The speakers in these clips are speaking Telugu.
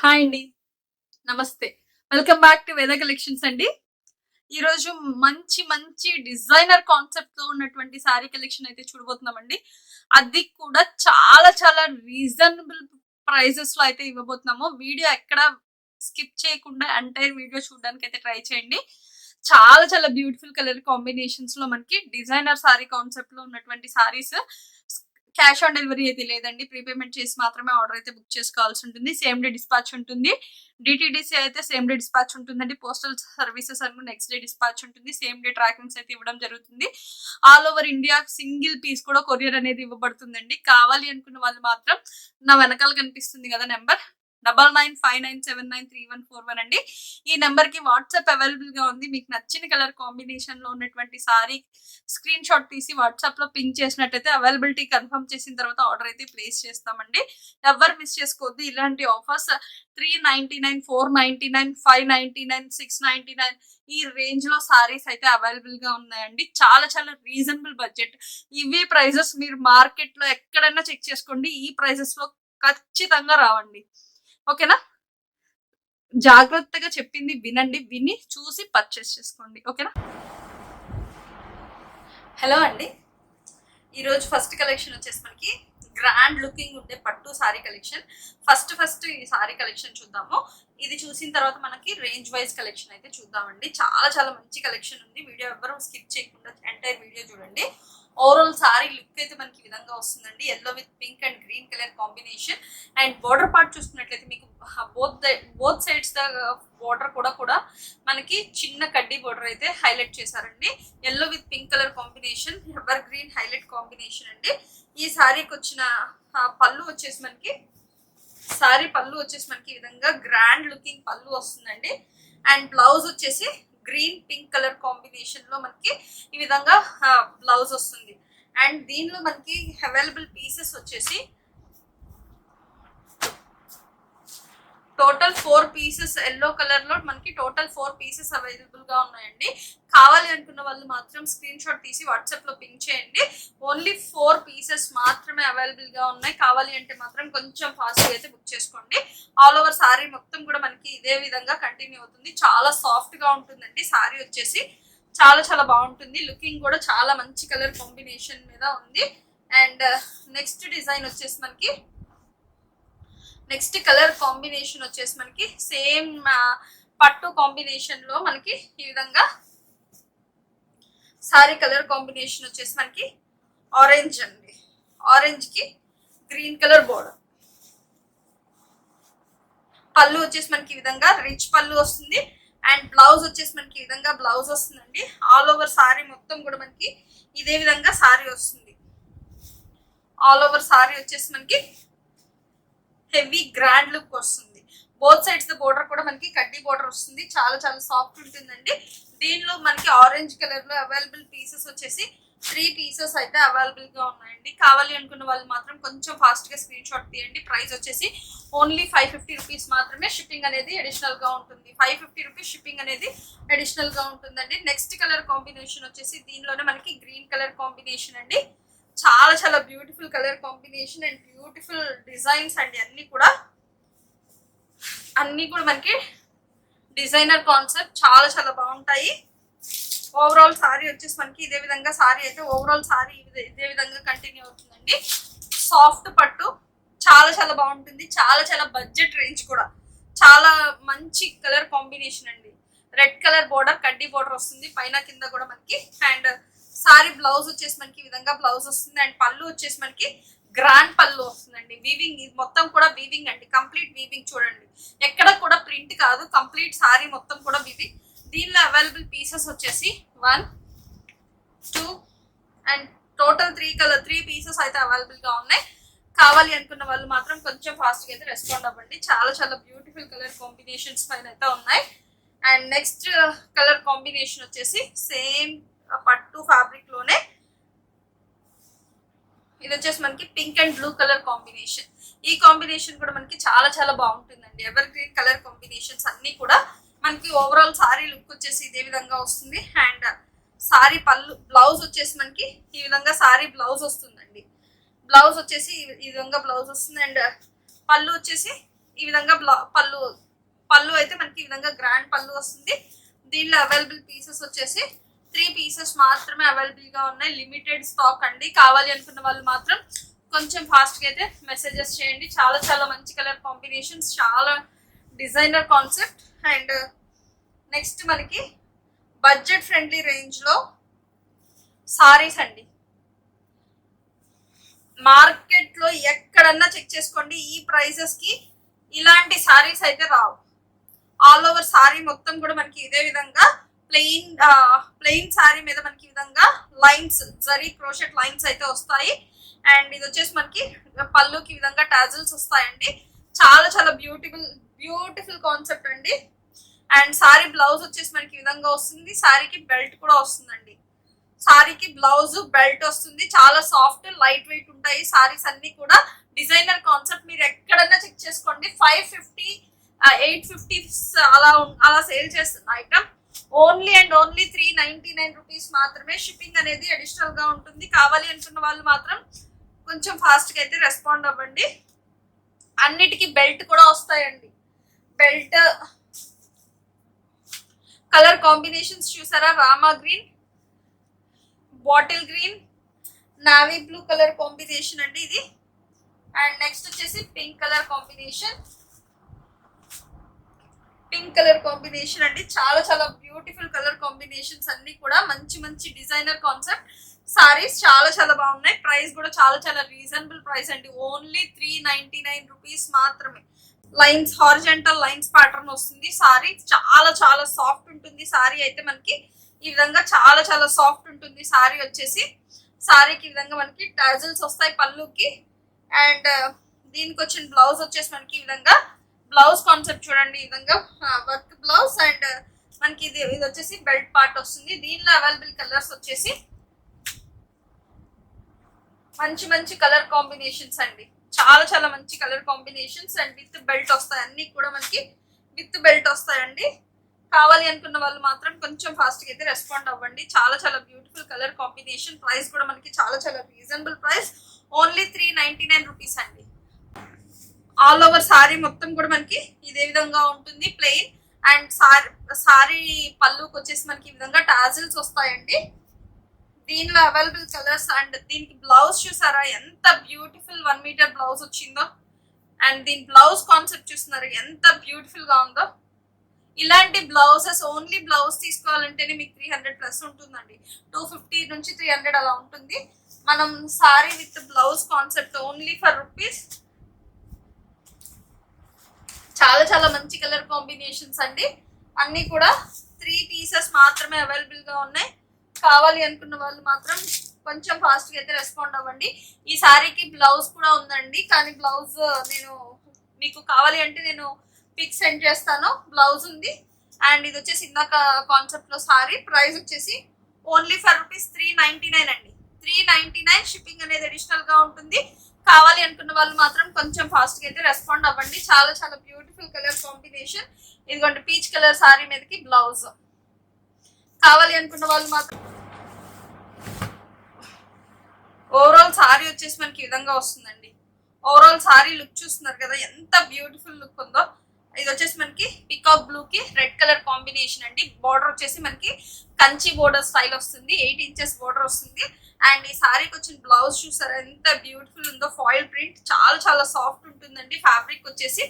హాయ్ అండి. నమస్తే. వెల్కమ్ బ్యాక్ టు వేద కలెక్షన్స్ అండి. ఈరోజు మంచి మంచి డిజైనర్ కాన్సెప్ట్‌తో ఉన్నటువంటి శారీ కలెక్షన్ అయితే చూడబోతున్నామండి. అది కూడా చాలా చాలా రీజనబుల్ ప్రైజెస్‌లో అయితే ఇవ్వబోతున్నాము. వీడియో ఎక్కడ స్కిప్ చేయకుండా ఎంటైర్ వీడియో చూడడానికైతే ట్రై చేయండి. చాలా చాలా బ్యూటిఫుల్ కలర్ కాంబినేషన్స్‌లో మనకి డిజైనర్ శారీ కాన్సెప్ట్‌లో ఉన్నటువంటి శారీస్. క్యాష్ ఆన్ డెలివరీ అయితే లేదండి. ప్రీపేమెంట్ చేసి మాత్రమే ఆర్డర్ అయితే బుక్ చేసుకోవాల్సి ఉంటుంది. సేమ్ డే డిస్పాచ్ ఉంటుంది. డిటీడీసీ అయితే సేమ్ డే డిస్పాచ్ ఉంటుందండి. పోస్టల్ సర్వీసెస్ అన్ని నెక్స్ట్ డే డిస్పాచ్ ఉంటుంది. సేమ్ డే ట్రాకింగ్స్ అయితే ఇవ్వడం జరుగుతుంది. All over India single piece కూడా కొరియర్ అనేది ఇవ్వబడుతుందండి. కావాలి అనుకున్న వాళ్ళు మాత్రం నా వెనకాల కనిపిస్తుంది కదా నెంబర్ 9959793141 అండి. ఈ నెంబర్ కి వాట్సాప్ అవైలబుల్ గా ఉంది. మీకు నచ్చిన కలర్ కాంబినేషన్ లో ఉన్నటువంటి సారీ స్క్రీన్ షాట్ తీసి వాట్సాప్ లో పింక్ చేసినట్టయితే అవైలబిలిటీ కన్ఫర్మ్ చేసిన తర్వాత ఆర్డర్ అయితే ప్లేస్ చేస్తామండి. ఎవరు మిస్ చేసుకోవద్దు. ఇలాంటి ఆఫర్స్ 399, 499, 599, 699 ఈ రేంజ్ లో సారీస్ అయితే అవైలబుల్ గా ఉన్నాయండి. చాలా చాలా రీజనబుల్ బడ్జెట్. ఇవే ప్రైజెస్ మీరు మార్కెట్ లో ఎక్కడైనా చెక్ చేసుకోండి. ఈ ప్రైజెస్ లో ఖచ్చితంగా రావండి. ఓకేనా? జాగ్రత్తగా చెప్పింది వినండి. విని చూసి పర్చేస్ చేసుకోండి. ఓకేనా? హలో అండి. ఈరోజు ఫస్ట్ కలెక్షన్ వచ్చేసి మనకి గ్రాండ్ లుకింగ్ ఉండే పట్టు సారీ కలెక్షన్. ఫస్ట్ ఈ సారీ కలెక్షన్ చూద్దాము. ఇది చూసిన తర్వాత మనకి రేంజ్ వైజ్ కలెక్షన్ అయితే చూద్దామండి. చాలా చాలా మంచి కలెక్షన్ ఉంది. వీడియో ఎవ్వరూ స్కిప్ చేయకుండా ఎంటైర్ వీడియో చూడండి. ఓవరాల్ సారీ లుక్ అయితే మనకి ఈ విధంగా వస్తుందండి. Yellow with pink and green colour combination. And border part చూసుకున్నట్లయితే మీకు బోత్ సైడ్స్ బోర్డర్ కూడా మనకి చిన్న కడ్డీ బోర్డర్ అయితే హైలైట్ చేశారండి. Yellow with pink colour combination, ever green highlight combination అండి. ఈ సారీకి వచ్చిన పళ్ళు వచ్చేసి మనకి ఈ విధంగా గ్రాండ్ లుకింగ్ పళ్ళు వస్తుందండి. అండ్ బ్లౌజ్ వచ్చేసి గ్రీన్ పింక్ కలర్ కాంబినేషన్ లో మనకి ఈ విధంగా బ్లౌజ్ వస్తుంది. అండ్ దీనిలో మనకి అవైలబుల్ పీసెస్ వచ్చేసి టోటల్ 4 పీసెస్ ఎల్లో కలర్ లో మనకి టోటల్ 4 పీసెస్ అవైలబుల్ గా ఉన్నాయండి. కావాలి అనుకున్న వాళ్ళు మాత్రం స్క్రీన్ షాట్ తీసి వాట్సాప్ లో పింక్ చేయండి. ఓన్లీ 4 పీసెస్ మాత్రమే అవైలబుల్ గా ఉన్నాయి. కావాలి అంటే మాత్రం కొంచెం ఫాస్ట్ గా అయితే బుక్ చేసుకోండి. ఆల్ ఓవర్ సారీ మొత్తం కూడా మనకి ఇదే విధంగా కంటిన్యూ అవుతుంది. చాలా సాఫ్ట్ గా ఉంటుందండి. సారీ వచ్చేసి చాలా చాలా బాగుంటుంది. లుకింగ్ కూడా చాలా మంచి కలర్ కాంబినేషన్ మీద ఉంది. అండ్ నెక్స్ట్ డిజైన్ వచ్చేసి మనకి నెక్స్ట్ కలర్ కాంబినేషన్ వచ్చేసి మనకి సేమ్ పట్టు కాంబినేషన్ లో మనకి ఈ విధంగా సారీ కలర్ కాంబినేషన్ వచ్చేసి మనకి ఆరెంజ్ అండి. ఆరెంజ్ కి గ్రీన్ కలర్ బోర్డర్. పళ్ళు వచ్చేసి మనకి ఈ విధంగా రిచ్ పళ్ళు వస్తుంది. అండ్ బ్లౌజ్ వచ్చేసి మనకి ఈ విధంగా బ్లౌజ్ వస్తుందండి. ఆల్ ఓవర్ సారీ మొత్తం కూడా మనకి ఇదే విధంగా సారీ వస్తుంది. ఆల్ ఓవర్ సారీ వచ్చేసి మనకి హెవీ గ్రాండ్ లుక్ వస్తుంది. బోత్ సైడ్స్ ద బోర్డర్ కూడా మనకి కడ్డీ బోర్డర్ వస్తుంది. చాలా చాలా సాఫ్ట్ ఉంటుందండి. దీనిలో మనకి ఆరెంజ్ కలర్ లో అవైలబుల్ పీసెస్ వచ్చేసి 3 పీసెస్ అయితే అవైలబుల్ గా ఉన్నాయండి. కావాలి అనుకున్న వాళ్ళు మాత్రం కొంచెం ఫాస్ట్ గా స్క్రీన్ షాట్ తీయండి. ప్రైస్ వచ్చేసి ఓన్లీ 550 రూపీస్ మాత్రమే. షిప్పింగ్ అనేది అడిషనల్ గా ఉంటుంది. 550 రూపీస్ షిప్పింగ్ అనేది అడిషనల్ గా ఉంటుందండి. నెక్స్ట్ కలర్ కాంబినేషన్ వచ్చేసి దీనిలోనే మనకి గ్రీన్ కలర్ కాంబినేషన్ అండి. చాలా చాలా beautiful colour combination and beautiful designs అండి. అన్ని కూడా మనకి డిజైనర్ కాన్సెప్ట్ చాలా చాలా బాగుంటాయి. ఓవరాల్ సారీ వచ్చేసి మనకి ఇదే విధంగా సారీ అయితే ఓవరాల్ సారీ ఇదే విధంగా కంటిన్యూ అవుతుందండి. సాఫ్ట్ పట్టు చాలా చాలా బాగుంటుంది. చాలా చాలా బడ్జెట్ రేంజ్ కూడా. చాలా మంచి కలర్ కాంబినేషన్ అండి. రెడ్ కలర్ బోర్డర్ కడ్డీ బోర్డర్ వస్తుంది పైన కింద కూడా మనకి. అండ్ సారీ బ్లౌజ్ వచ్చేసి మనకి ఈ విధంగా బ్లౌజ్ వస్తుంది. అండ్ పళ్ళు వచ్చేసి మనకి గ్రాండ్ పళ్ళు వస్తుందండి. వీవింగ్ ఇది మొత్తం కూడా వీవింగ్ అండి. కంప్లీట్ వీవింగ్ చూడండి. ఎక్కడ కూడా ప్రింట్ కాదు. కంప్లీట్ సారీ మొత్తం కూడా వీవింగ్. దీనిలో అవైలబుల్ పీసెస్ వచ్చేసి 1, 2 అండ్ టోటల్ 3 పీసెస్ అయితే అవైలబుల్ గా ఉన్నాయి. కావాలి అనుకున్న వాళ్ళు మాత్రం కొంచెం ఫాస్ట్ గా అయితే రెస్పాండ్ అవ్వండి. చాలా చాలా బ్యూటిఫుల్ కలర్ కాంబినేషన్స్ పైన అయితే ఉన్నాయి. అండ్ నెక్స్ట్ కలర్ కాంబినేషన్ వచ్చేసి సేమ్ పట్టు ఫ్యాబ్రిక్ లోనే ఇది వచ్చేసి మనకి pink and blue colour combination. ఈ కాంబినేషన్ కూడా మనకి చాలా చాలా బాగుంటుందండి. ఎవర్ గ్రీన్ కలర్ కాంబినేషన్స్ అన్ని కూడా మనకి ఓవరాల్ సారీ లుక్ వచ్చేసి ఇదే విధంగా వస్తుంది. అండ్ సారీ పళ్ళు బ్లౌజ్ వచ్చేసి మనకి ఈ విధంగా సారీ బ్లౌజ్ వస్తుందండి. బ్లౌజ్ వచ్చేసి ఈ విధంగా బ్లౌజ్ వస్తుంది. అండ్ పళ్ళు వచ్చేసి ఈ విధంగా పళ్ళు పళ్ళు అయితే మనకి ఈ విధంగా గ్రాండ్ పళ్ళు వస్తుంది. దీనిలో అవైలబుల్ పీసెస్ వచ్చేసి 3 పీసెస్ మాత్రమే అవైలబుల్ గా ఉన్నాయి. లిమిటెడ్ స్టాక్ అండి. కావాలి అనుకున్న వాళ్ళు మాత్రం కొంచెం ఫాస్ట్ గా అయితే మెసేజెస్ చేయండి. చాలా చాలా మంచి కలర్ కాంబినేషన్స్, చాలా డిజైనర్ కాన్సెప్ట్. అండ్ నెక్స్ట్ మనకి బడ్జెట్ ఫ్రెండ్లీ రేంజ్ లో సారీస్ అండి. మార్కెట్ లో ఎక్కడన్నా చెక్ చేసుకోండి, ఈ ప్రైసెస్ కి ఇలాంటి సారీస్ అయితే రావు. ఆల్ ఓవర్ సారీ మొత్తం కూడా మనకి ఇదే విధంగా ప్లెయిన్ సారీ మీద మనకి ఈ విధంగా లైన్స్, జరీ క్రోషెట్ లైన్స్ అయితే వస్తాయి. అండ్ ఇది వచ్చేసి మనకి పళ్ళుకి ఈ విధంగా టాజిల్స్ వస్తాయండి. చాలా చాలా బ్యూటిఫుల్ కాన్సెప్ట్ అండి. అండ్ సారీ బ్లౌజ్ వచ్చేసి మనకి ఈ విధంగా వస్తుంది. సారీకి బెల్ట్ కూడా వస్తుందండి. సారీకి బ్లౌజ్ బెల్ట్ వస్తుంది. చాలా సాఫ్ట్ లైట్ వెయిట్ ఉంటాయి సారీస్ అన్ని కూడా. Designer concept. మీరు ఎక్కడన్నా చెక్ చేసుకోండి. 550 850 అలా సేల్ చేస్తున్న item only and only 399 rupees మాత్రమే. షిప్పింగ్ అనేది అడిషనల్ గా ఉంటుంది. కావాలి అనుకున్న వాళ్ళు మాత్రం కొంచెం ఫాస్ట్ గా అయితే రెస్పాండ్ అవ్వండి. అన్నిటికీ బెల్ట్ కూడా వస్తాయండి. బెల్ట్ కలర్ కాంబినేషన్స్ చూసారా? Rama green, bottle green, navy blue colour combination అండి ఇది. అండ్ నెక్స్ట్ వచ్చేసి pink colour combination. Pink colour combination అండి. చాలా చాలా బ్యూటిఫుల్ కలర్ కాంబినేషన్స్ అన్ని కూడా. మంచి మంచి డిజైనర్ కాన్సెప్ట్ సారీస్ చాలా చాలా బాగున్నాయి. ప్రైస్ కూడా చాలా చాలా రీజనబుల్ ప్రైస్ అండి. ఓన్లీ 399 రూపీస్ మాత్రమే. లైన్స్, హారిజంటల్ లైన్స్ ప్యాటర్న్ వస్తుంది. సారీ చాలా చాలా సాఫ్ట్ ఉంటుంది. సారీ అయితే మనకి ఈ విధంగా చాలా చాలా సాఫ్ట్ ఉంటుంది. సారీ వచ్చేసి సారీకి ఈ విధంగా మనకి టాజిల్స్ వస్తాయి పళ్ళుకి. అండ్ దీనికి వచ్చిన బ్లౌజ్ వచ్చేసి మనకి ఈ విధంగా బ్లౌజ్ కాన్సెప్ట్ చూడండి. ఈ విధంగా వర్క్ బ్లౌజ్. అండ్ మనకి ఇది వచ్చేసి బెల్ట్ పార్ట్ వస్తుంది. దీనిలో అవైలబుల్ కలర్స్ వచ్చేసి మంచి మంచి కలర్ కాంబినేషన్స్ అండి. చాలా చాలా మంచి colour combinations. And with belt వస్తాయి. అన్ని కూడా మనకి విత్ బెల్ట్ వస్తాయండి. కావాలి అనుకున్న వాళ్ళు మాత్రం కొంచెం ఫాస్ట్ గా అయితే రెస్పాండ్ అవ్వండి. చాలా చాలా బ్యూటిఫుల్ కలర్ కాంబినేషన్. ప్రైస్ కూడా మనకి చాలా చాలా రీజనబుల్ ప్రైస్. ఓన్లీ 399 రూపీస్ అండి. ఆల్ ఓవర్ సారీ మొత్తం కూడా మనకి ఇదే విధంగా ఉంటుంది ప్లెయిన్. అండ్ సారీ పళ్ళుకి వచ్చేసి మనకి ఈ విధంగా టాజిల్స్ వస్తాయండి. దీనిలో అవైలబుల్ కలర్స్. అండ్ దీనికి బ్లౌజ్ చూసారా ఎంత బ్యూటిఫుల్ 1 మీటర్ బ్లౌజ్ వచ్చిందో. అండ్ దీని బ్లౌజ్ కాన్సెప్ట్ చూస్తున్నారు ఎంత బ్యూటిఫుల్ గా ఉందో. ఇలాంటి బ్లౌజెస్ ఓన్లీ బ్లౌజ్ తీసుకోవాలంటేనే మీకు 300 ప్లస్ ఉంటుందండి. 250 నుంచి 300 అలా ఉంటుంది. మనం sorry with blouse concept only for rupees. చాలా చాలా మంచి కలర్ కాంబినేషన్స్ అండి. అన్ని కూడా 3 పీసెస్ మాత్రమే అవైలబుల్ గా ఉన్నాయి. కావాలి అనుకున్న వాళ్ళు మాత్రం కొంచెం ఫాస్ట్ గా అయితే రెస్పాండ్ అవ్వండి. ఈ సారీకి బ్లౌజ్ కూడా ఉందండి. కానీ బ్లౌజ్ నేను మీకు కావాలి అంటే నేను పిక్ సెండ్ చేస్తాను. బ్లౌజ్ ఉంది. అండ్ ఇది వచ్చేసి ఇందాక కాన్సెప్ట్ లో సారీ. ప్రైస్ వచ్చేసి ఓన్లీ ఫర్ రూపీస్ 399 అండి. 399. షిప్పింగ్ అనేది అడిషనల్ గా ఉంటుంది. కావాలి అనుకున్న వాళ్ళు మాత్రం కొంచెం ఫాస్ట్ గా అయితే రెస్పాండ్ అవ్వండి. చాలా చాలా బ్యూటిఫుల్ కలర్ కాంబినేషన్. ఇదిగోండి పీచ్ కలర్ సారీ మీదకి బ్లౌజ్. కావాలి అనుకున్న వాళ్ళు మాత్రం ఓవరాల్ సారీ వచ్చేసి మనకి ఈ విధంగా వస్తుందండి. ఓవరాల్ సారీ లుక్ చూస్తున్నారు కదా ఎంత బ్యూటిఫుల్ లుక్ ఉందో. ఇది వచ్చేసి మనకి పికాక్ బ్లూ కి రెడ్ కలర్ కాంబినేషన్ అండి. బోర్డర్ వచ్చేసి మనకి కంచి బోర్డర్ స్టైల్ వస్తుంది. 8 ఇంచెస్ బోర్డర్ వస్తుంది. అండ్ ఈ సారీకి వచ్చిన బ్లౌజ్ చూసారా ఎంత బ్యూటిఫుల్ ఉందో. ఫాయిల్ ప్రింట్ చాలా చాలా సాఫ్ట్ ఉంటుందండి. ఫ్యాబ్రిక్ వచ్చేసి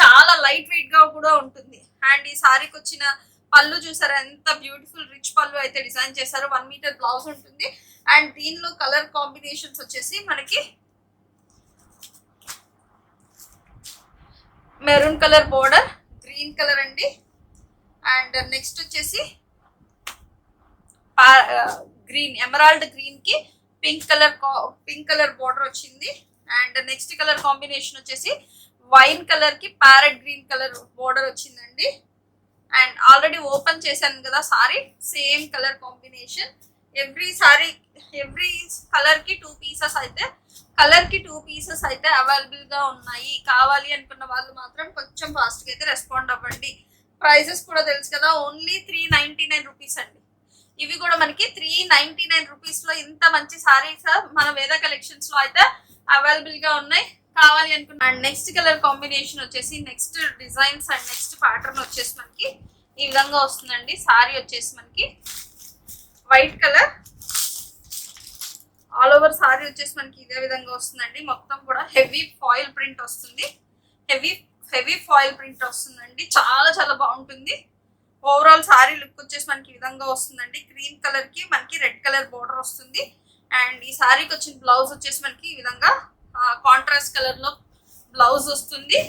చాలా లైట్ వెయిట్ గా కూడా ఉంటుంది. అండ్ ఈ సారీకి వచ్చిన పళ్ళు చూసారా ఎంత బ్యూటిఫుల్ రిచ్ పళ్ళు అయితే డిజైన్ చేశారు. 1 మీటర్ బ్లౌజ్ ఉంటుంది. అండ్ దీనిలో కలర్ కాంబినేషన్స్ వచ్చేసి మనకి maroon colour border, green colour అండి. అండ్ నెక్స్ట్ వచ్చేసి గ్రీన్, ఎమరాల్డ్ గ్రీన్ కి పింక్ కలర్ బోర్డర్ వచ్చింది. అండ్ నెక్స్ట్ కలర్ కాంబినేషన్ వచ్చేసి వైన్ కలర్ కి ప్యారెట్ గ్రీన్ కలర్ బోర్డర్ వచ్చిందండి. అండ్ ఆల్రెడీ ఓపెన్ చేశాను కదా sorry. Same colour combination. Every colour కి 2 పీసెస్ అయితే అవైలబుల్ గా ఉన్నాయి. కావాలి అనుకున్న వాళ్ళు మాత్రం కొంచెం ఫాస్ట్ గా అయితే రెస్పాండ్ అవ్వండి. ప్రైజెస్ కూడా తెలుసు కదా. ఓన్లీ 399 రూపీస్ అండి. ఇవి కూడా మనకి 399 రూపీస్ లో ఇంత మంచి సారీస్ మన వేద కలెక్షన్స్ లో అయితే అవైలబుల్ గా ఉన్నాయి. కావాలి అనుకున్న. అండ్ నెక్స్ట్ కలర్ కాంబినేషన్ వచ్చేసి next designs and next pattern వచ్చేసి మనకి ఈ విధంగా వస్తుందండి. సారీ వచ్చేసి మనకి white colour all over sorry వచ్చేసి మనకి ఇదే విధంగా వస్తుందండి. మొత్తం కూడా హెవీ ఫాయిల్ ప్రింట్ వస్తుంది. హెవీ ఫాయిల్ ప్రింట్ వస్తుందండి. చాలా చాలా బాగుంటుంది. ఓవరాల్ సారీ లుక్ వచ్చేసి మనకి ఈ విధంగా వస్తుందండి. క్రీమ్ కలర్ కి మనకి రెడ్ కలర్ బోర్డర్ వస్తుంది. అండ్ ఈ సారీకి వచ్చిన బ్లౌజ్ వచ్చేసి మనకి ఈ విధంగా కాంట్రాస్ట్ కలర్ లో బ్లౌజ్ వస్తుంది.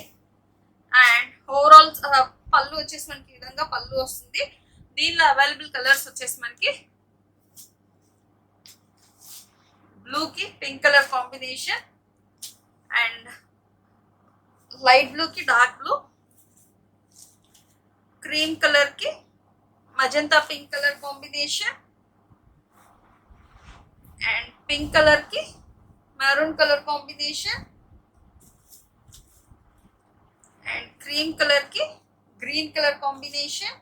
అండ్ ఓవరాల్ పళ్ళు వచ్చేసి మనకి ఈ విధంగా పళ్ళు వస్తుంది. దీనిలో అవైలబుల్ కలర్స్ వచ్చేసి మనకి బ్లూ కి pink colour combination and light blue కి డార్క్ బ్లూ, క్రీమ్ కలర్ కి magenta pink colour combination and pink colour కి maroon colour combination and cream colour కి green colour combination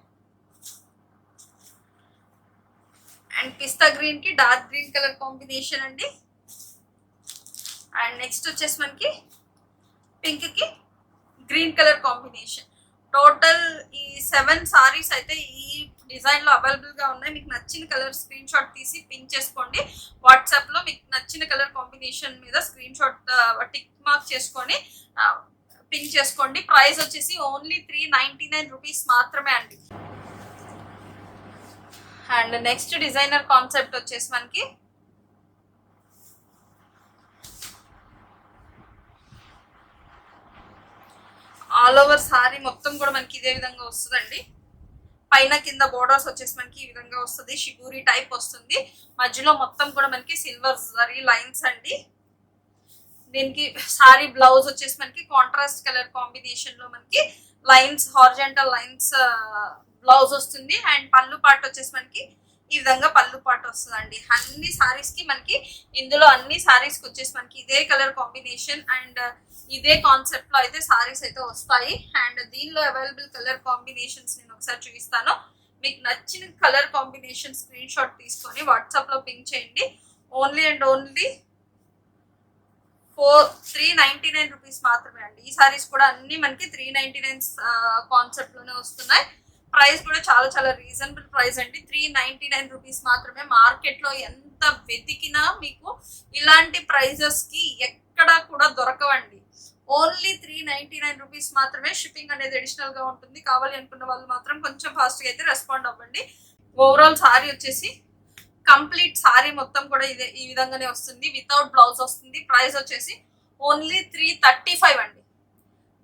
and pista green కి డార్క్ గ్రీన్ కలర్ కాంబినేషన్ అండి. అండ్ నెక్స్ట్ వచ్చేసి మనకి పింక్ కి గ్రీన్ కలర్ కాంబినేషన్. టోటల్ ఈ 7 సారీస్ అయితే ఈ డిజైన్ లో అవైలబుల్ గా ఉన్నాయి. మీకు నచ్చిన కలర్ స్క్రీన్ షాట్ తీసి పిన్ చేసుకోండి. వాట్సాప్ లో మీకు నచ్చిన కలర్ కాంబినేషన్ మీద స్క్రీన్ షాట్ టిక్ మార్క్ చేసుకొని పిన్ చేసుకోండి. ప్రైస్ వచ్చేసి ఓన్లీ 399 రూపీస్ మాత్రమే అండి. అండ్ నెక్స్ట్ డిజైనర్ కాన్సెప్ట్ వచ్చేసి మనకి ఆల్ ఓవర్ సారీ మొత్తం కూడా మనకి ఇదే విధంగా వస్తుందండి. పైన కింద బోర్డర్స్ వచ్చేసి మనకి ఈ విధంగా వస్తుంది. షిబూరి టైప్ వస్తుంది. మధ్యలో మొత్తం కూడా మనకి సిల్వర్ జరీ లైన్స్ అండి. దీనికి సారీ బ్లౌజ్ వచ్చేసి మనకి కాంట్రాస్ట్ కలర్ కాంబినేషన్ లో మనకి లైన్స్ హారిజాంటల్ లైన్స్ బ్లౌజ్ వస్తుంది. అండ్ పళ్ళు పార్ట్ వచ్చేసి మనకి ఈ విధంగా పళ్ళు పార్ట్ వస్తుందండి. అన్ని సారీస్ కి మనకి ఇందులో అన్ని సారీస్ కి వచ్చేసి మనకి ఇదే కలర్ కాంబినేషన్ అండ్ ఇదే కాన్సెప్ట్ లో అయితే సారీస్ అయితే వస్తాయి. అండ్ దీనిలో అవైలబుల్ కలర్ కాంబినేషన్స్ నేను ఒకసారి చూపిస్తాను. మీకు నచ్చిన కలర్ కాంబినేషన్ స్క్రీన్ షాట్ తీసుకొని వాట్సాప్ లో పింక్ చేయండి. ఓన్లీ అండ్ ఓన్లీ 399 రూపీస్ మాత్రమే అండి. ఈ సారీస్ కూడా అన్ని మనకి 399 కాన్సెప్ట్ లోనే వస్తున్నాయి. ప్రైస్ కూడా చాలా చాలా రీజనబుల్ ప్రైస్ అండి. 399 రూపీస్ మాత్రమే. మార్కెట్ లో ఎంత వెతికినా మీకు ఇలాంటి ప్రైజెస్ కి ఎక్కడా కూడా దొరకవండి. ఓన్లీ 399 రూపీస్ మాత్రమే. షిప్పింగ్ అనేది అడిషనల్ గా ఉంటుంది. కావాలి అనుకున్న వాళ్ళు మాత్రం కొంచెం ఫాస్ట్ గా అయితే రెస్పాండ్ అవ్వండి. ఓవరాల్ సారీ వచ్చేసి కంప్లీట్ సారీ మొత్తం కూడా ఇదే ఈ విధంగానే వస్తుంది. వితౌట్ బ్లౌజ్ వస్తుంది. ప్రైస్ వచ్చేసి ఓన్లీ 335 అండి.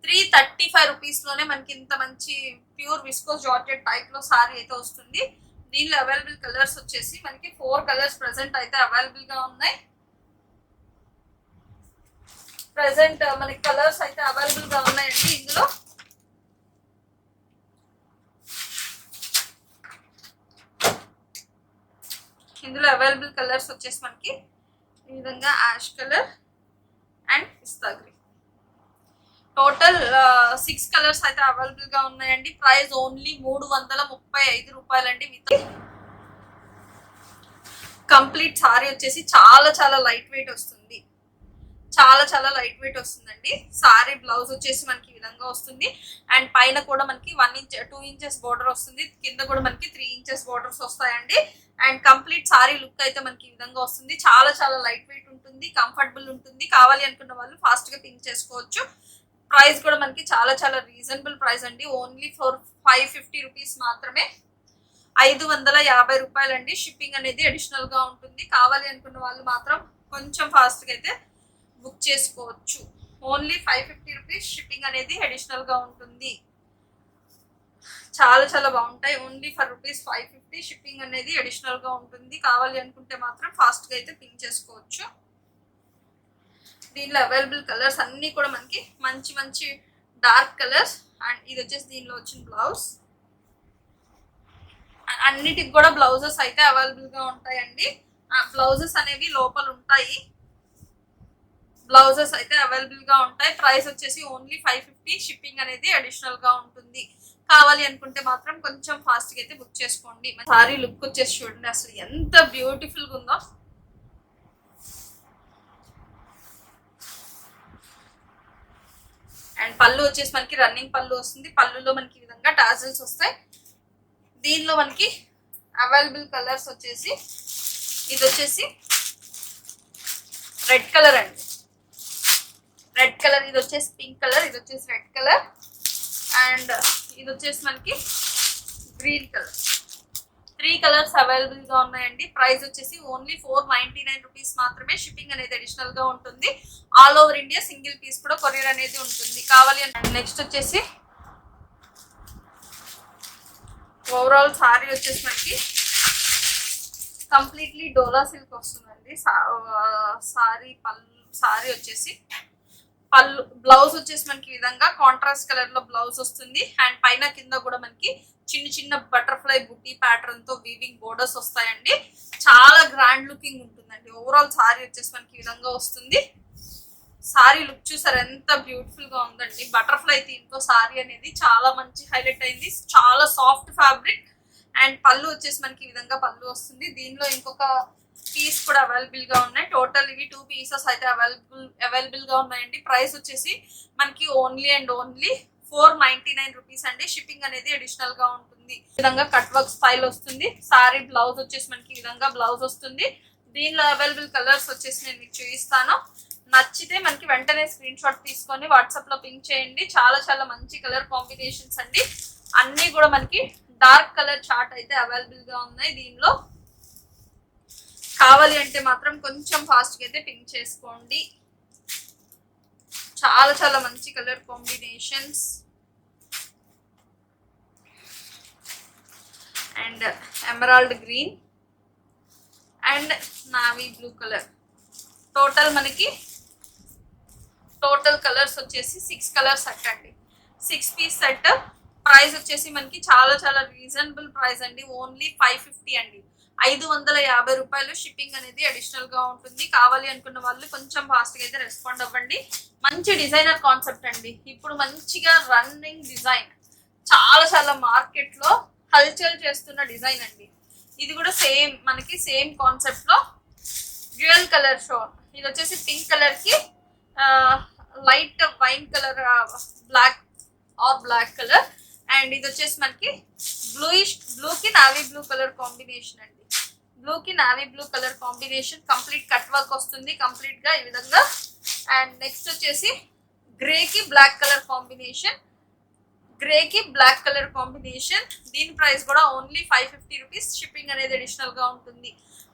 335 రూపీస్ లోనే మనకి ఇంత మంచి ప్యూర్ విస్కోస్ జార్జెట్ టైప్ లో సారీ అయితే వస్తుంది. దీనిలో అవైలబుల్ కలర్స్ వచ్చేసి మనకి 4 కలర్స్ ప్రెసెంట్ అయితే అవైలబుల్ గా ఉన్నాయి. ప్రెసెంట్ మనకి కలర్స్ అయితే అవైలబుల్ గా ఉన్నాయండి. ఇందులో అవైలబుల్ కలర్స్ వచ్చేసి మనకి ఈ విధంగా ash colour and pista green. Total 6 colours అయితే అవైలబుల్ గా ఉన్నాయండి. ప్రైస్ ఓన్లీ 335 రూపాయలండి. విత్ కంప్లీట్ సారీ వచ్చేసి చాలా చాలా లైట్ వెయిట్ వస్తుంది. చాలా చాలా లైట్ వెయిట్ వస్తుందండి. సారీ బ్లౌజ్ వచ్చేసి మనకి ఈ విధంగా వస్తుంది. అండ్ పైన కూడా మనకి 2 ఇంచెస్ బోర్డర్ వస్తుంది. కింద కూడా మనకి 3 ఇంచెస్ బోర్డర్స్ వస్తాయండి. అండ్ కంప్లీట్ సారీ లుక్ అయితే మనకి ఈ విధంగా వస్తుంది. చాలా చాలా లైట్ వెయిట్ ఉంటుంది. కంఫర్టబుల్ ఉంటుంది. కావాలి అనుకున్న వాళ్ళు ఫాస్ట్ గా పింక్ చేసుకోవచ్చు. ప్రైస్ కూడా మనకి చాలా చాలా రీజనబుల్ ప్రైస్ అండి. ఓన్లీ ఫర్ 550 రూపీస్ మాత్రమే. 550 రూపాయలండి. షిప్పింగ్ అనేది అడిషనల్ గా ఉంటుంది. కావాలి అనుకున్న వాళ్ళు మాత్రం కొంచెం ఫాస్ట్ గా అయితే బుక్ చేసుకోవచ్చు. Only 550 rupees. షిప్పింగ్ అనేది అడిషనల్ గా ఉంటుంది. చాలా చాలా బాగుంటాయి. ఓన్లీ ఫర్ రూపీస్ 550 షిప్పింగ్ అనేది అడిషనల్ గా ఉంటుంది. కావాలి అనుకుంటే మాత్రం ఫాస్ట్ గా అయితే పింక్ చేసుకోవచ్చు. దీనిలో అవైలబుల్ కలర్స్ అన్ని కూడా మనకి మంచి మంచి డార్క్ కలర్స్. అండ్ ఇది వచ్చేసి దీనిలో వచ్చిన బ్లౌజ్. అన్నిటికి కూడా బ్లౌజెస్ అయితే అవైలబుల్ గా ఉంటాయండి. బ్లౌజెస్ అనేవి లోపల ఉంటాయి. బ్లౌజెస్ అయితే అవైలబుల్ గా ఉంటాయి. ప్రైస్ వచ్చేసి ఓన్లీ 550. షిప్పింగ్ అనేది అడిషనల్ గా ఉంటుంది. కావాలి అనుకుంటే మాత్రం కొంచెం ఫాస్ట్ గా అయితే బుక్ చేసుకోండి. సారీ లుక్ వచ్చేసి చూడండి అసలు ఎంత బ్యూటిఫుల్ గా ఉందో. అండ్ పళ్ళు వచ్చేసి మనకి రన్నింగ్ పళ్ళు వస్తుంది. పళ్ళులో మనకి ఈ విధంగా టాజిల్స్ వస్తాయి. దీనిలో మనకి అవైలబుల్ కలర్స్ వచ్చేసి ఇది వచ్చేసి రెడ్ కలర్ అండి. రెడ్ కలర్, ఇది వచ్చేసి పింక్ కలర్, ఇది వచ్చేసి రెడ్ కలర్, అండ్ ఇది వచ్చేసి మనకి గ్రీన్ కలర్. 3 కలర్స్ అవైలబుల్ గా ఉన్నాయండి. ప్రైస్ వచ్చేసి ఓన్లీ 499 రూపీస్ మాత్రమే. షిప్పింగ్ అనేది అడిషనల్ గా ఉంటుంది. All over India single piece కూడా కొరియర్ అనేది ఉంటుంది. కావాలి అంటే నెక్స్ట్ వచ్చేసి ఓవరాల్ సారీ వచ్చేసి మనకి కంప్లీట్లీ డోలా సిల్క్ వస్తుందండి. సారీ పళ్ళు, సారీ వచ్చేసి పళ్ళు, బ్లౌజ్ వచ్చేసి మనకి ఈ విధంగా కాంట్రాస్ట్ కలర్ లో బ్లౌజ్ వస్తుంది. అండ్ పైన కింద కూడా మనకి చిన్న చిన్న బటర్ఫ్లై బుట్టి ప్యాటర్న్ తో వీవింగ్ బోర్డర్స్ వస్తాయండి. చాలా గ్రాండ్ లుకింగ్ ఉంటుందండి. ఓవరాల్ సారీ వచ్చేసి మనకి ఈ విధంగా వస్తుంది. సారీ లుక్ చూసారు ఎంత బ్యూటిఫుల్ గా ఉందండి. బటర్ఫ్లై థీమ్ తో సారీ అనేది చాలా మంచి హైలైట్ అయింది. చాలా సాఫ్ట్ ఫ్యాబ్రిక్. అండ్ పళ్ళు వచ్చేసి మనకి ఈ విధంగా పళ్ళు వస్తుంది. దీనిలో ఇంకొక పీస్ కూడా అవైలబుల్ గా ఉన్నాయి. టోటల్ ఇవి 2 పీసెస్ అయితే అవైలబుల్ గా ఉన్నాయండి. ప్రైస్ వచ్చేసి మనకి ఓన్లీ అండ్ ఓన్లీ 499 రూపీస్ అండి. షిప్పింగ్ అనేది అడిషనల్ గా ఉంటుంది. ఈ విధంగా కట్ వర్క్ స్టైల్ వస్తుంది. సారీ బ్లౌజ్ వచ్చేసి మనకి ఈ విధంగా బ్లౌజ్ వస్తుంది. దీనిలో అవైలబుల్ కలర్స్ వచ్చేసి నేను మీకు చూపిస్తాను. నచ్చితే మనకి వెంటనే స్క్రీన్ షాట్ తీసుకొని వాట్సాప్ లో పింక్ చేయండి. చాలా చాలా మంచి కలర్ కాంబినేషన్స్ అండి. అన్ని కూడా మనకి డార్క్ కలర్ చార్ట్ అయితే అవైలబుల్ గా ఉన్నాయి. దీనిలో కావాలి అంటే మాత్రం కొంచెం ఫాస్ట్ గా అయితే పింక్ చేసుకోండి. చాలా చాలా మంచి colour combinations. And emerald green and navy blue colour. Total colours వచ్చేసి 6 కలర్ సెట్ అండి. 6 పీస్ సెట్. ప్రైస్ వచ్చేసి మనకి చాలా చాలా రీజనబుల్ ప్రైస్ అండి. ఓన్లీ 550 అండి. 550 రూపాయలు. షిప్పింగ్ అనేది అడిషనల్ గా ఉంటుంది. కావాలి అనుకున్న వాళ్ళు కొంచెం ఫాస్ట్ గా అయితే రెస్పాండ్ అవ్వండి. మంచి డిజైనర్ కాన్సెప్ట్ అండి. ఇప్పుడు మంచిగా రన్నింగ్ డిజైన్, చాలా చాలా మార్కెట్ లో హల్చల్ చేస్తున్న డిజైన్ అండి. ఇది కూడా సేమ్ మనకి సేమ్ కాన్సెప్ట్ లో డ్యూయల్ కలర్ షో. ఇది వచ్చేసి పింక్ కలర్ కి light wine colour, black colour. And ఇది వచ్చేసి మనకి బ్లూ కి నావీ బ్లూ కలర్ కాంబినేషన్ అండి. బ్లూ కి navy blue colour combination. Complete cut work వస్తుంది కంప్లీట్ గా ఈ విధంగా. అండ్ నెక్స్ట్ వచ్చేసి గ్రే కి బ్లాక్ కలర్ కాంబినేషన్. దీని ప్రైస్ కూడా ఓన్లీ 550 రూపీస్. షిప్పింగ్ అనేది అడిషనల్ గా ఉంటుంది.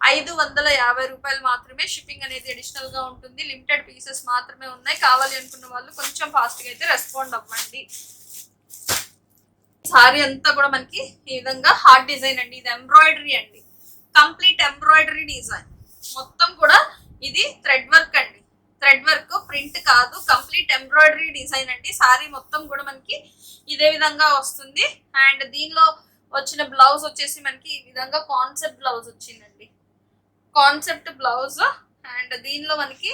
550 రూపాయలు మాత్రమే. షిప్పింగ్ అనేది అడిషనల్ గా ఉంటుంది. లిమిటెడ్ పీసెస్ మాత్రమే ఉన్నాయి. కావాలి అనుకున్న వాళ్ళు కొంచెం ఫాస్ట్ గా అయితే రెస్పాండ్ అవ్వండి. సారీ అంతా కూడా మనకి ఈ విధంగా హార్ట్ డిజైన్ అండి. ఇది ఎంబ్రాయిడరీ అండి. Complete embroidery design. మొత్తం కూడా ఇది థ్రెడ్ వర్క్ అండి. థ్రెడ్ వర్క్, ప్రింట్ కాదు. కంప్లీట్ ఎంబ్రాయిడరీ డిజైన్ అండి. సారీ మొత్తం కూడా మనకి ఇదే విధంగా వస్తుంది. అండ్ దీనిలో వచ్చిన బ్లౌజ్ వచ్చేసి మనకి ఈ విధంగా కాన్సెప్ట్ బ్లౌజ్ వచ్చిందండి. Concept blouse. అండ్ దీనిలో మనకి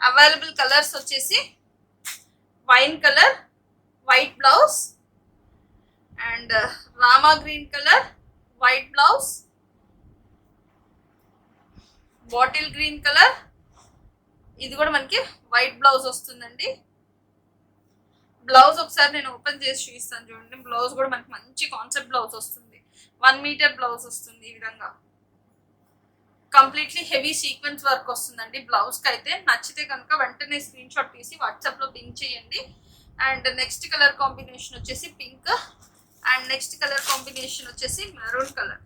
అవైలబుల్ కలర్స్ వచ్చేసి wine colour, white blouse, and Rama green colour, white blouse, bottle green colour. ఇది కూడా మనకి వైట్ బ్లౌజ్ వస్తుందండి. బ్లౌజ్ ఒకసారి నేను ఓపెన్ చేసి చూపిస్తాను చూడండి. బ్లౌజ్ కూడా మనకి మంచి కాన్సెప్ట్ బ్లౌజ్ వస్తుంది. 1 మీటర్ బ్లౌజ్ వస్తుంది ఈ విధంగా. కంప్లీట్లీ హెవీ సీక్వెన్స్ వర్క్ వస్తుందండి బ్లౌజ్ కి అయితే. నచ్చితే కనుక వెంటనే స్క్రీన్ షాట్ తీసి వాట్సాప్ లో పింక్ చేయండి. అండ్ నెక్స్ట్ కలర్ కాంబినేషన్ వచ్చేసి pink. And next colour combination వచ్చేసి మెరూన్ కలర్.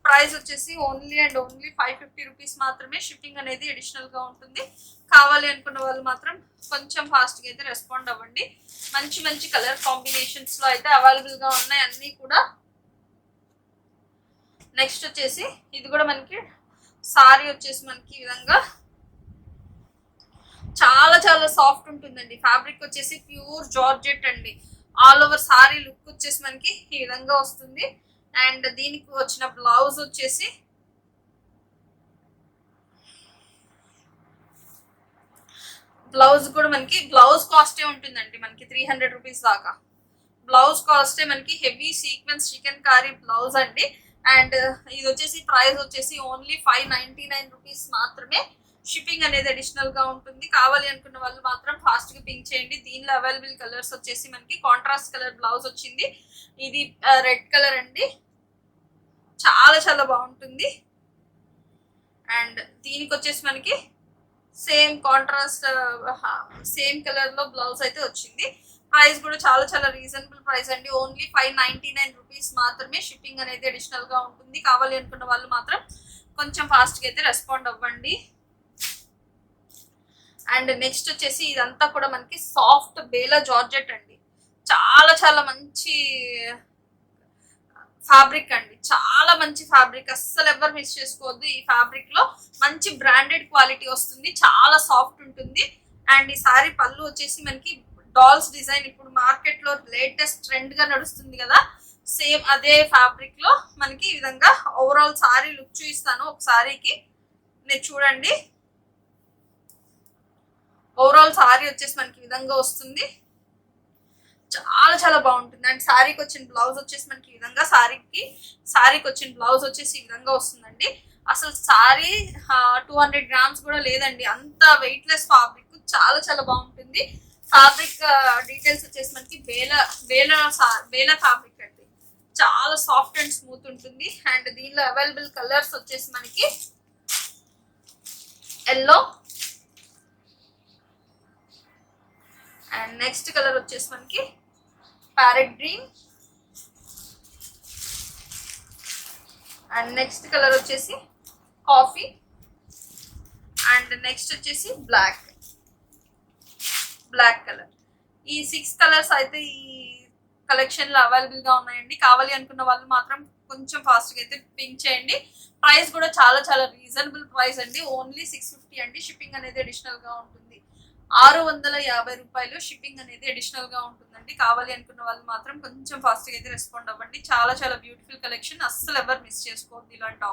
ప్రైస్ వచ్చేసి ఓన్లీ అండ్ ఓన్లీ 550 రూపీస్ మాత్రమే. షిప్పింగ్ అనేది అడిషనల్ గా ఉంటుంది. కావాలి అనుకున్న వాళ్ళు మాత్రం కొంచెం ఫాస్ట్ గా అయితే రెస్పాండ్ అవ్వండి. మంచి మంచి కలర్ కాంబినేషన్స్ లో అయితే అవైలబుల్ గా ఉన్నాయి అన్ని కూడా. నెక్స్ట్ వచ్చేసి ఇది కూడా మనకి సారీ వచ్చేసి మనకి ఈ విధంగా చాలా చాలా సాఫ్ట్ ఉంటుందండి. ఫ్యాబ్రిక్ వచ్చేసి ప్యూర్ జార్జెట్ అండి. ఆల్ ఓవర్ సారీ లుక్ వచ్చేసి మనకి ఈ విధంగా వస్తుంది. అండ్ దీనికి వచ్చిన బ్లౌజ్ వచ్చేసి బ్లౌజ్ కూడా మనకి బ్లౌజ్ కాస్టే ఉంటుందండి. మనకి 300 రూపీస్ దాకా బ్లౌజ్ కాస్టే. మనకి heavy sequence chikankari blouse అండి. అండ్ ఇది వచ్చేసి ప్రైస్ వచ్చేసి ఓన్లీ 599 రూపీస్ మాత్రమే. షిప్పింగ్ అనేది అడిషనల్ గా ఉంటుంది. కావాలి అనుకున్న వాళ్ళు మాత్రం ఫాస్ట్ గా పింక్ చేయండి. దీనిలో అవైలబుల్ కలర్స్ వచ్చేసి మనకి కాంట్రాస్ట్ కలర్ బ్లౌజ్ వచ్చింది. ఇది రెడ్ కలర్ అండి, చాలా చాలా బాగుంటుంది. అండ్ దీనికి వచ్చేసి మనకి సేమ్ కాంట్రాస్ట్ సేమ్ కలర్ లో బ్లౌజ్ అయితే వచ్చింది. ప్రైస్ కూడా చాలా చాలా రీజనబుల్ ప్రైస్ అండి. ఓన్లీ 599 రూపీస్ మాత్రమే. షిప్పింగ్ అనేది అడిషనల్ గా ఉంటుంది. కావాలి అనుకున్న వాళ్ళు మాత్రం కొంచెం ఫాస్ట్ గా అయితే రెస్పాండ్ అవ్వండి. అండ్ నెక్స్ట్ వచ్చేసి ఇదంతా కూడా మనకి సాఫ్ట్ బేలా జార్జెట్ అండి. చాలా చాలా మంచి ఫ్యాబ్రిక్ అండి, చాలా మంచి ఫ్యాబ్రిక్, అస్సలు ఎవరు మిస్ చేసుకోవద్దు. ఈ ఫ్యాబ్రిక్ లో మంచి బ్రాండెడ్ క్వాలిటీ వస్తుంది, చాలా సాఫ్ట్ ఉంటుంది. అండ్ ఈ సారీ పళ్ళు వచ్చేసి మనకి డాల్స్ డిజైన్, ఇప్పుడు మార్కెట్ లో లేటెస్ట్ ట్రెండ్ గా నడుస్తుంది కదా, సేమ్ అదే ఫ్యాబ్రిక్ లో మనకి ఈ విధంగా ఓవరాల్ సారీ లుక్ చూపిస్తాను. ఒక సారీకి నేను చూడండి, ఓవరాల్ సారీ వచ్చేసి మనకి ఈ విధంగా వస్తుంది, చాలా చాలా బాగుంటుంది. అండ్ సారీకి వచ్చిన బ్లౌజ్ వచ్చేసి మనకి ఈ విధంగా సారీకి వచ్చిన బ్లౌజ్ వచ్చేసి ఈ విధంగా వస్తుందండి. అసలు సారీ 200 గ్రామ్స్ కూడా లేదండి, అంత వెయిట్లెస్ ఫ్యాబ్రిక్, చాలా చాలా బాగుంటుంది. ఫ్యాబ్రిక్ డీటెయిల్స్ వచ్చేసి మనకి వేల ఫ్యాబ్రిక్ అండి, చాలా సాఫ్ట్ అండ్ స్మూత్ ఉంటుంది. అండ్ దీనిలో అవైలబుల్ కలర్స్ వచ్చేసి మనకి ఎల్లో, అండ్ నెక్స్ట్ కలర్ వచ్చేసి మనకి parrot green, and next colour వచ్చేసి కాఫీ, అండ్ నెక్స్ట్ వచ్చేసి బ్లాక్ కలర్. ఈ 6 కలర్స్ అయితే ఈ కలెక్షన్ లో అవైలబుల్ గా ఉన్నాయండి. కావాలి అనుకున్న వాళ్ళు మాత్రం కొంచెం ఫాస్ట్ గా అయితే పింక్ చేయండి. ప్రైస్ కూడా చాలా చాలా రీజనబుల్ ప్రైస్ అండి, ఓన్లీ 650 అండి. షిప్పింగ్ అనేది అడిషనల్ గా ఉంటుంది. 650 రూపాయలు షిప్పింగ్ అనేది అడిషనల్ గా ఉంటుందండి. కావాలి అనుకున్న వాళ్ళు మాత్రం కొంచెం ఫాస్ట్ గా అయితే రెస్పాండ్ అవ్వండి. చాలా చాలా బ్యూటిఫుల్ కలెక్షన్, అస్సలు ఎవరు మిస్ చేసుకోవద్దు ఇలాంటి